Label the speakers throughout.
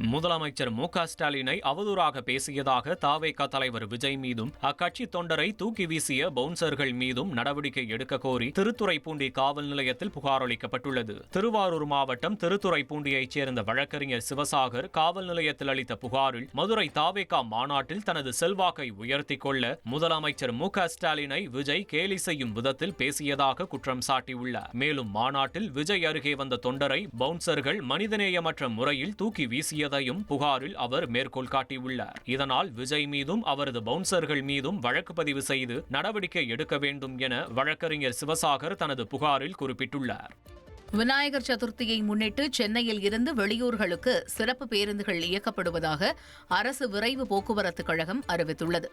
Speaker 1: முதலமைச்சர் மு.க.ஸ்டாலினை அவதூறாக பேசியதாக தவேக தலைவர் விஜய் மீதும் அக்கட்சி தொண்டரை தூக்கி வீசிய பவுன்சர்கள் மீதும் நடவடிக்கை எடுக்க கோரி திருத்துறைப்பூண்டி காவல் நிலையத்தில் புகார் அளிக்கப்பட்டுள்ளது. திருவாரூர் மாவட்டம் திருத்துறைப்பூண்டியைச் சேர்ந்த வழக்கறிஞர் சிவசாகர் காவல் நிலையத்தில் அளித்த புகாரில் மதுரை தவேக மாநாட்டில் தனது செல்வாக்கை உயர்த்திக் கொள்ள முதலமைச்சர் மு.க.ஸ்டாலினை விஜய் கேலி செய்யும் விதத்தில் பேசியதாக குற்றம் சாட்டியுள்ளார். மேலும் மாநாட்டில் விஜய் அருகே வந்த தொண்டரை பவுன்சர்கள் மனிதநேயமற்ற முறையில் தூக்கி வீசிய புகாரில் அவர் மேற்கோள் காட்டியுள்ளார். இதனால் விஜய் மீதும் அவரது பவுன்சர்கள் மீதும் வழக்கு பதிவு செய்து நடவடிக்கை எடுக்க வேண்டும் என வழக்கறிஞர் சிவசாகர் தனது புகாரில் குறிப்பிட்டுள்ளார்.
Speaker 2: விநாயகர் சதுர்த்தியை முன்னிட்டு சென்னையில் இருந்து வெளியூர்களுக்கு சிறப்பு பேருந்துகள் இயக்கப்படுவதாக அரசு விரைவு போக்குவரத்து கழகம் அறிவித்துள்ளது.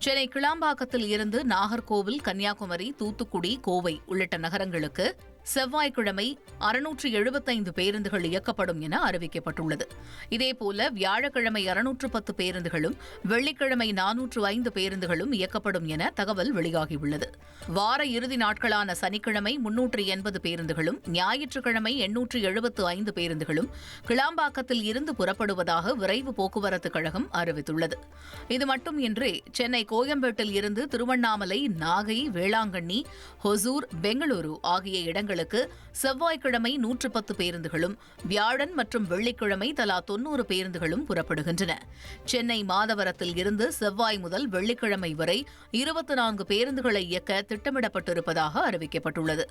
Speaker 2: சென்னை கிளாம்பாக்கத்தில் இருந்து நாகர்கோவில், கன்னியாகுமரி, தூத்துக்குடி, கோவை உள்ளிட்ட நகரங்களுக்கு செவ்வாய்க்கிழமை 675 பேருந்துகள் இயக்கப்படும் என அறிவிக்கப்பட்டுள்ளது. இதேபோல வியாழக்கிழமை 610 பேருந்துகளும், வெள்ளிக்கிழமை 405 பேருந்துகளும் இயக்கப்படும் என தகவல் வெளியாகியுள்ளது. வார இறுதி நாட்களான சனிக்கிழமை 380 பேருந்துகளும், ஞாயிற்றுக்கிழமை 875 பேருந்துகளும் கிளாம்பாக்கத்தில் இருந்து புறப்படுவதாக விரைவு போக்குவரத்து கழகம் அறிவித்துள்ளது. இது மட்டுமின்றி சென்னை கோயம்பேட்டில் இருந்து திருவண்ணாமலை, நாகை, வேளாங்கண்ணி, ஹொசூர், பெங்களூரு ஆகிய இடங்களுக்கு செவ்வாய்க்கிழமை 110 பேருந்துகளும், வியாழன் மற்றும் வெள்ளிக்கிழமை தலா 90 பேருந்துகளும் புறப்படுகின்றன. சென்னை மாதவரத்தில் இருந்து செவ்வாய் முதல் வெள்ளிக்கிழமை வரை 24 பேருந்துகளை இயக்க திட்டமிடப்பட்டிருப்பதாக அறிவிக்கப்பட்டுள்ளது.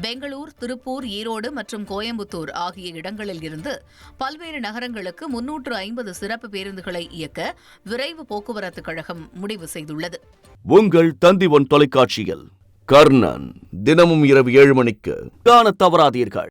Speaker 2: பெங்களூர், திருப்பூர், ஈரோடு மற்றும் கோயம்புத்தூர் ஆகிய இடங்களில் இருந்து பல்வேறு நகரங்களுக்கு 350 சிறப்பு பேருந்துகளை இயக்க விரைவு போக்குவரத்து கழகம் முடிவு செய்துள்ளது.
Speaker 3: உங்கள் தந்தி ஒன் தொலைக்காட்சியில் கர்ணன் தினமும் இரவு 7 மணிக்கு காணத் தவறாதீர்கள்.